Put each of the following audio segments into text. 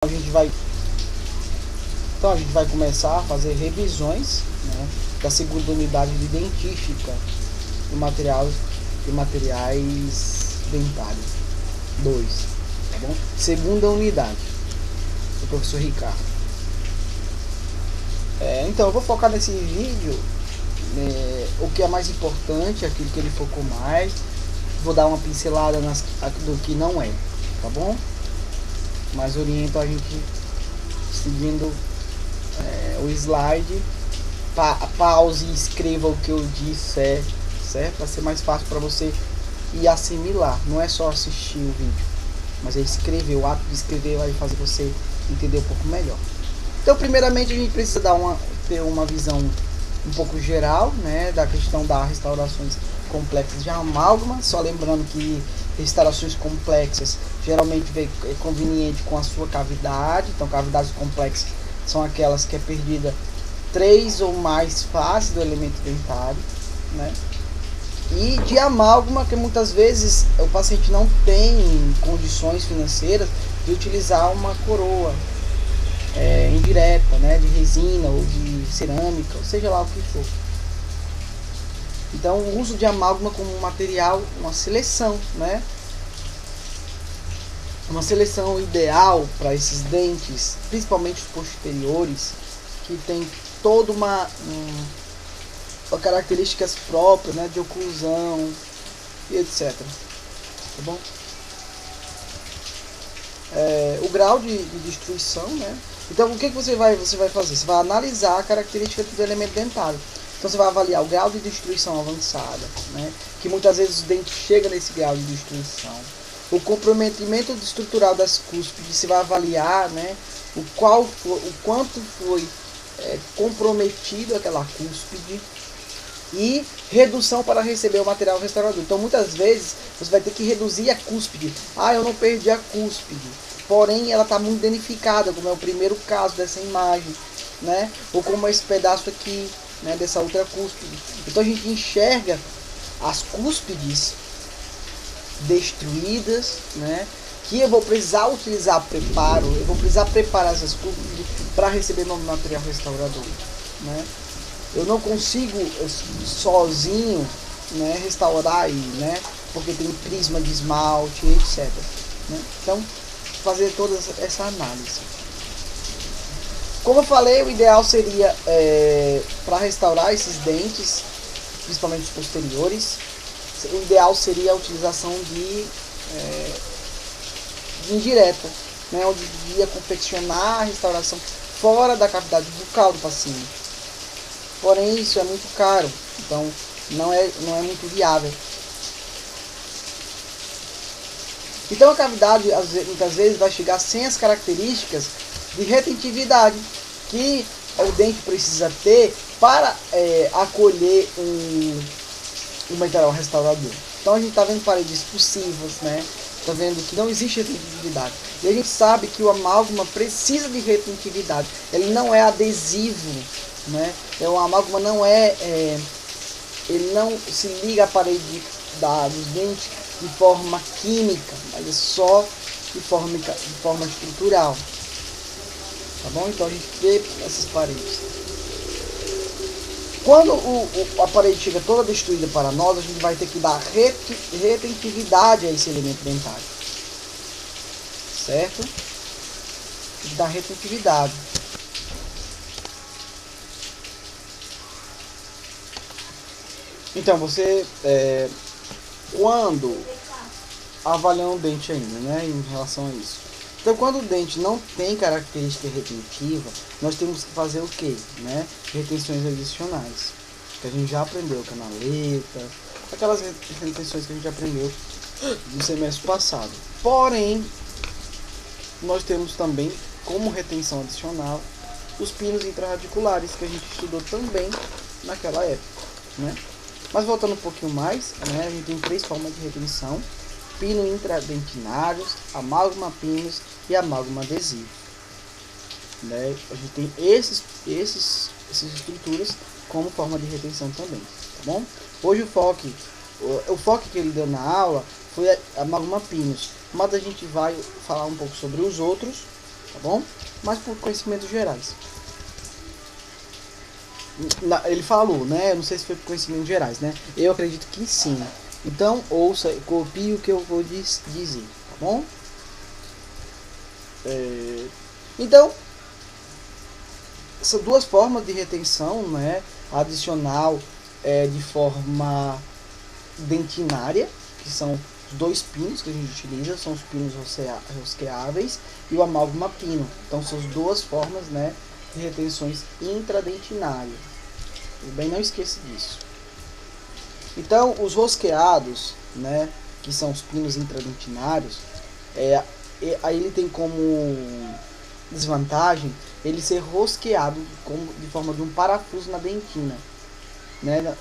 Então a gente vai começar a fazer revisões, né, da segunda unidade de dentística de materiais dentários 2, tá bom? Segunda unidade do professor Ricardo. Então eu vou focar nesse vídeo, o que é mais importante, aquilo que ele focou mais. Vou dar uma pincelada do que não é, tá bom? Mas oriento a gente seguindo o slide. Pause e escreva o que eu disser, certo? Para ser mais fácil para você ir assimilar. Não é só assistir o vídeo, mas é escrever. O ato de escrever vai fazer você entender um pouco melhor. Então, primeiramente, a gente precisa ter uma visão um pouco geral, né, da questão das restaurações complexas de amálgama. Só lembrando que restaurações complexas geralmente é conveniente com a sua cavidade. Então, cavidades complexas são aquelas que é perdida 3 ou mais faces do elemento dentário, né? E de amálgama, que muitas vezes o paciente não tem condições financeiras de utilizar uma coroa indireta, né, de resina ou de cerâmica, ou seja lá o que for. Então, o uso de amálgama como material, uma seleção, né? Uma seleção ideal para esses dentes, principalmente os posteriores, que tem toda uma características próprias, né, de oclusão e etc. Tá bom? O grau de destruição, né? Então, o que você vai fazer? Você vai analisar a característica do elemento dentário. Então, você vai avaliar o grau de destruição avançada, né? Que muitas vezes o dente chega nesse grau de destruição. O comprometimento estrutural das cúspides, você vai avaliar, né, o quanto foi comprometido aquela cúspide, e redução para receber o material restaurador. Então, muitas vezes, você vai ter que reduzir a cúspide. Eu não perdi a cúspide, porém ela está muito danificada, como é o primeiro caso dessa imagem, né? Ou como esse pedaço aqui, né, dessa outra cúspide. Então, a gente enxerga as cúspides destruídas, né? Que eu vou precisar utilizar preparo, eu vou precisar preparar essas cúspides para receber meu material restaurador, né? Eu não consigo sozinho, né, restaurar aí, né, porque tem prisma de esmalte, etc. Né? Então, fazer toda essa análise. Como eu falei, o ideal seria, para restaurar esses dentes, principalmente os posteriores, o ideal seria a utilização de indireta, né, onde ia confeccionar a restauração fora da cavidade bucal do paciente. Porém, isso é muito caro, então não é muito viável. Então, a cavidade muitas vezes vai chegar sem as características de retentividade que o dente precisa ter para acolher um material restaurador. Então, a gente está vendo paredes expulsivas, né? Está vendo que não existe retentividade. E a gente sabe que o amálgama precisa de retentividade. Ele não é adesivo, né? O amálgama não ele não se liga à parede dos dentes de forma química, mas é só de forma estrutural. Tá bom? Então a gente vê essas paredes. Quando a parede chega toda destruída para nós, a gente vai ter que dar retentividade a esse elemento dentário. Certo? Tem que dar retentividade. Então, você, quando avaliando o dente ainda, né, em relação a isso. Então, quando o dente não tem característica retentiva, nós temos que fazer o quê? Né? Retenções adicionais, que a gente já aprendeu, canaleta, aquelas retenções que a gente aprendeu no semestre passado. Porém, nós temos também, como retenção adicional, os pinos intrarradiculares, que a gente estudou também naquela época, né? Mas voltando um pouquinho mais, né, a gente tem 3 formas de retenção: pino intradentinários, amálgama pinos e amálgama adesivo. Né? A gente tem essas estruturas como forma de retenção também, tá bom? Hoje o foco que ele deu na aula foi a amálgama pinos, mas a gente vai falar um pouco sobre os outros tá bom? Mas por conhecimentos gerais. Ele falou, né? Eu não sei se foi por conhecimentos gerais, né? Eu acredito que sim. Então, ouça, copie o que eu vou dizer, tá bom? Então, são duas formas de retenção, né? Adicional de forma dentinária, que são os dois pinos que a gente utiliza, são os pinos rosqueáveis e o amálgama pino. Então, são as duas formas, né, de retenções intradentinárias. Tudo bem? Não esqueça disso. Então, os rosqueados, né, que são os pinos intradentinários, aí ele tem como desvantagem ele ser rosqueado de forma de um parafuso na dentina, né?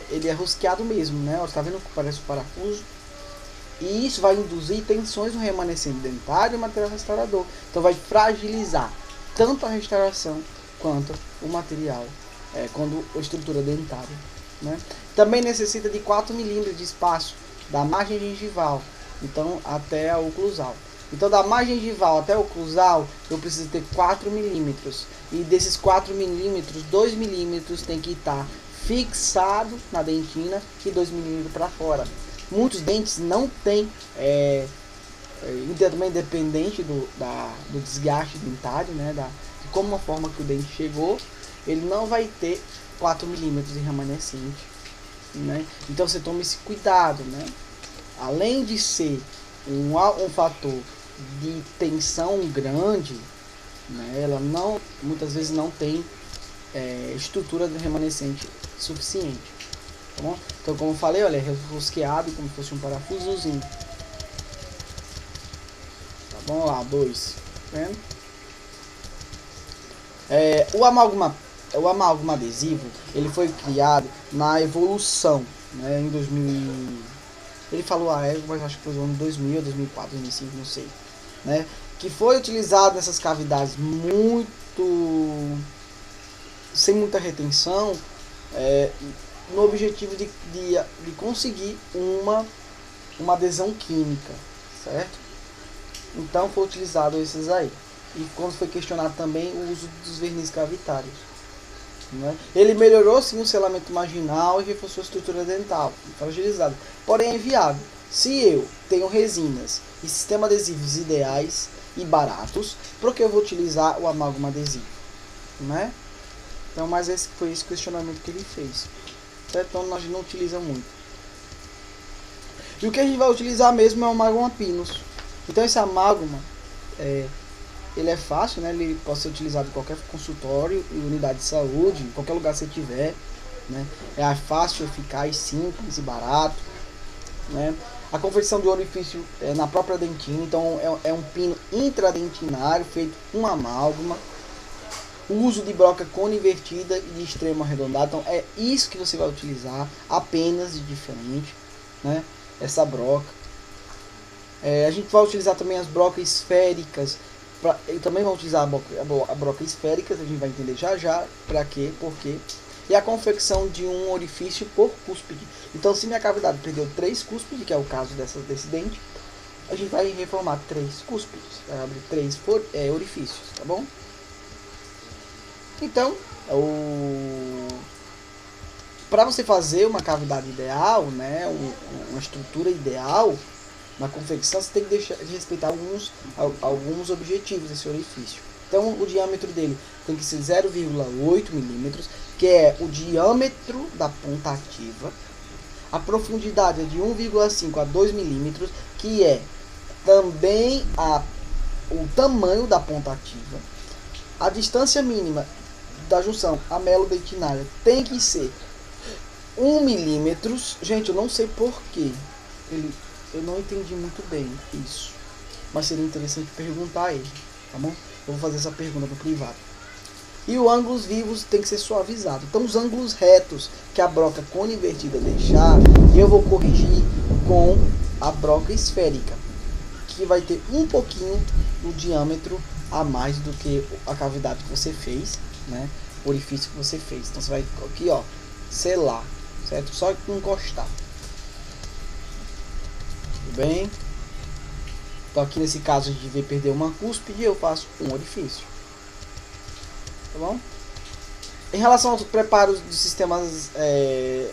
Ele é rosqueado mesmo, né? Você está vendo que parece um parafuso? E isso vai induzir tensões no remanescente dentário e material restaurador. Então vai fragilizar tanto a restauração quanto o material, quando a estrutura dentária, né? Também necessita de 4 milímetros de espaço da margem gengival, então até a oclusal. Então da margem gengival até a oclusal eu preciso ter 4 milímetros. E desses 4 milímetros, 2 milímetros tem que estar fixado na dentina e 2 milímetros para fora. Muitos dentes não têm, também independente do desgaste dentário, né, de como a forma que o dente chegou, ele não vai ter 4 milímetros de remanescente, né? Então você toma esse cuidado, né? Além de ser um fator de tensão grande, né, ela muitas vezes não tem estrutura de remanescente suficiente, tá bom? Então, como eu falei, olha, é rosqueado como se fosse um parafusozinho, tá bom? Lá, 2, tá vendo? O amálgama adesivo, ele foi criado na evolução, né, em 2000. Ele falou a época, mas acho que foi no ano 2000, 2004, 2005, não sei, né? Que foi utilizado nessas cavidades sem muita retenção, no objetivo de conseguir uma adesão química, certo? Então foi utilizado esses aí. E quando foi questionado também o uso dos verniz cavitários, né? Ele melhorou sim o selamento marginal e reforçou a estrutura dental, fragilizado. Porém é inviável. Se eu tenho resinas e sistema adesivos ideais e baratos, por que eu vou utilizar o amálgama adesivo, né? Então, mas esse foi esse questionamento que ele fez, certo? Então nós não utilizamos muito. E o que a gente vai utilizar mesmo é o amálgama pinos. Então esse amálgama ele é fácil, né? Ele pode ser utilizado em qualquer consultório e unidade de saúde, em qualquer lugar que você tiver, né? É fácil, eficaz, simples e barato, né? A confecção de orifício na própria dentina, então é um pino intradentinário feito com amálgama. O uso de broca cone invertida e de extremo arredondado, então é isso que você vai utilizar, apenas de diferente, né? Essa broca. A gente vai utilizar também as brocas esféricas. Eu também vou utilizar a broca esférica, a gente vai entender já para quê, por quê. E a confecção de um orifício por cúspide. Então, se minha cavidade perdeu 3 cúspides, que é o caso desse dente, a gente vai reformar 3 cúspides, vai abrir 3 orifícios, tá bom? Então, para você fazer uma cavidade ideal, né, uma estrutura ideal, na confecção você tem que respeitar alguns objetivos desse orifício. Então o diâmetro dele tem que ser 0,8 milímetros, que é o diâmetro da ponta ativa. A profundidade é de 1,5 a 2 milímetros, que é também o tamanho da ponta ativa. A distância mínima da junção amelo-dentinária tem que ser 1 milímetro. Gente, eu não sei porquê. Eu não entendi muito bem isso, mas seria interessante perguntar a ele, tá bom? Eu vou fazer essa pergunta no privado. E os ângulos vivos tem que ser suavizado. Então os ângulos retos que a broca cone invertida deixar, eu vou corrigir com a broca esférica, que vai ter um pouquinho do diâmetro a mais do que a cavidade que você fez, né? O orifício que você fez. Então você vai aqui, ó, selar, certo? Só encostar. Bem, Então aqui nesse caso a gente vai perder uma cúspide, eu faço um orifício. Tá bom? Em relação aos preparos dos sistemas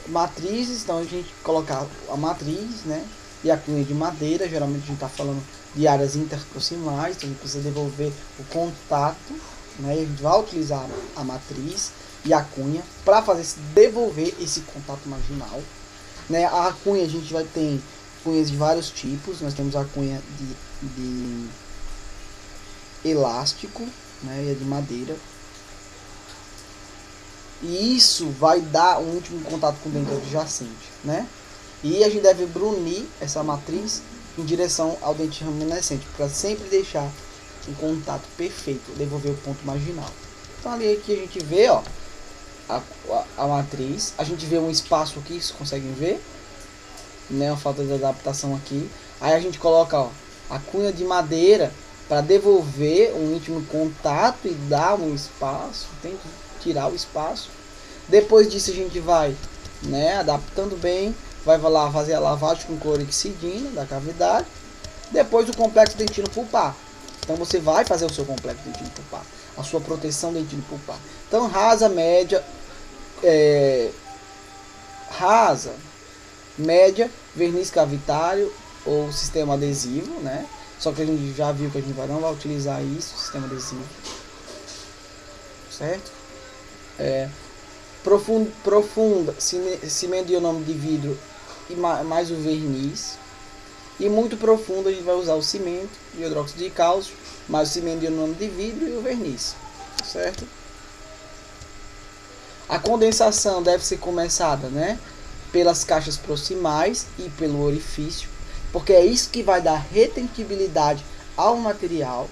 matrizes, então a gente colocar a matriz, né, e a cunha de madeira. Geralmente a gente está falando de áreas interproximais, então a gente precisa devolver o contato, né, e a gente vai utilizar a matriz e a cunha para devolver esse contato marginal, né. A cunha a gente vai ter cunhas de vários tipos. Nós temos a cunha de elástico, né, e a de madeira. E isso vai dar um último contato com o dente adjacente, né? E a gente deve brunir essa matriz em direção ao dente reminiscente, para sempre deixar um contato perfeito, devolver o ponto marginal. Então ali aqui a gente vê, ó, a matriz, a gente vê um espaço aqui, vocês conseguem ver, né? Uma falta de adaptação aqui. Aí a gente coloca, ó, a cunha de madeira para devolver um íntimo contato e dar um espaço, tem que tirar o espaço. Depois disso a gente vai, né, adaptando bem, vai lá fazer a lavagem com clorexidina da cavidade. Depois o complexo dentino pulpar. Então você vai fazer o seu complexo dentino pulpar, a sua proteção dentino pulpar. Então rasa, média, média, verniz cavitário ou sistema adesivo, né? Só que a gente já viu que a gente não vai utilizar isso, sistema adesivo, certo? Profunda, cimento de ionômero de vidro e mais o verniz. E muito profundo a gente vai usar o cimento de hidróxido de cálcio, mais o cimento de ionômero de vidro e o verniz, certo? A condensação deve ser começada, né, pelas caixas proximais e pelo orifício, porque é isso que vai dar retentibilidade ao material,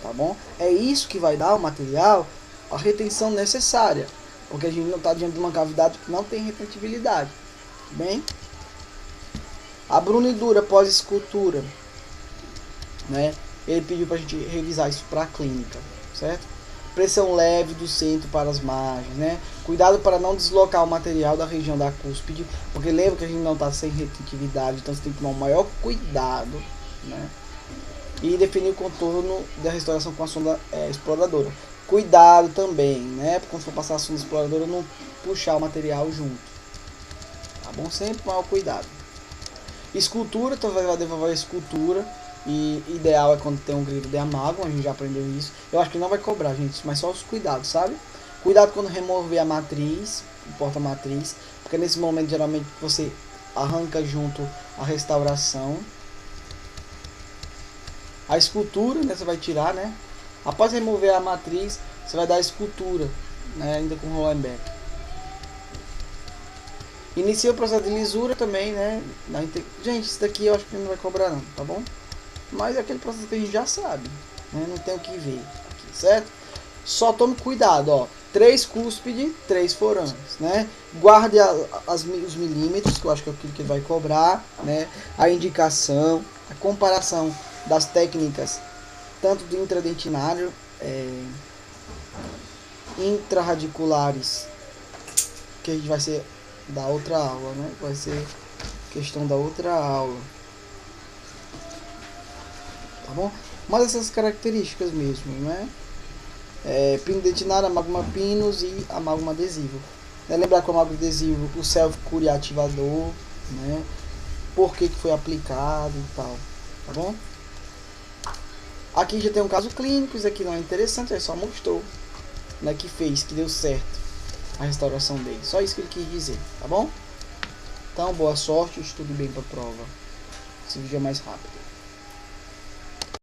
tá bom? É isso que vai dar ao material a retenção necessária, porque a gente não está diante de uma cavidade que não tem retentibilidade. Bem, a brunidura pós-escultura, né? Ele pediu para a gente revisar isso para a clínica, certo? Pressão leve do centro para as margens, né? Cuidado para não deslocar o material da região da cúspide, porque lembra que a gente não está sem retentividade, então você tem que tomar o maior cuidado, né? E definir o contorno da restauração com a sonda exploradora. Cuidado também, né? Porque quando for passar a sonda exploradora, não puxar o material junto. Tá bom? Sempre maior cuidado. Escultura, então vai devolver a escultura. E ideal é quando tem um grilo de amálgama, a gente já aprendeu isso. Eu acho que não vai cobrar, gente, mas só os cuidados, sabe? Cuidado quando remover a matriz, o porta-matriz, porque nesse momento geralmente você arranca junto a restauração. A escultura, né, você vai tirar, né? Após remover a matriz, você vai dar a escultura, né, ainda com Rollenbeck. Inicia o processo de lisura também, né? Gente, isso daqui eu acho que não vai cobrar não, tá bom? Mas é aquele processo que a gente já sabe, né? Não tem o que ver aqui, certo? Só tome cuidado, ó. 3 cúspide, 3 forames, né? Guarde os milímetros, que eu acho que é aquilo que vai cobrar, né? A indicação, a comparação das técnicas, tanto do intradentinário, intrarradiculares, que a gente vai ser da outra aula, né? Vai ser questão da outra aula. Tá bom? Mas essas características mesmo, né? Pino dentinário, amálgama pinus e amálgama adesivo. Lembrar que o amálgama adesivo, o self-cure ativador, né? Por que foi aplicado e tal, tá bom? Aqui já tem um caso clínico, isso aqui não é interessante, ele só mostrou, né, que deu certo a restauração dele. Só isso que ele quis dizer, tá bom? Então, boa sorte, estude bem para a prova. Esse vídeo é mais rápido.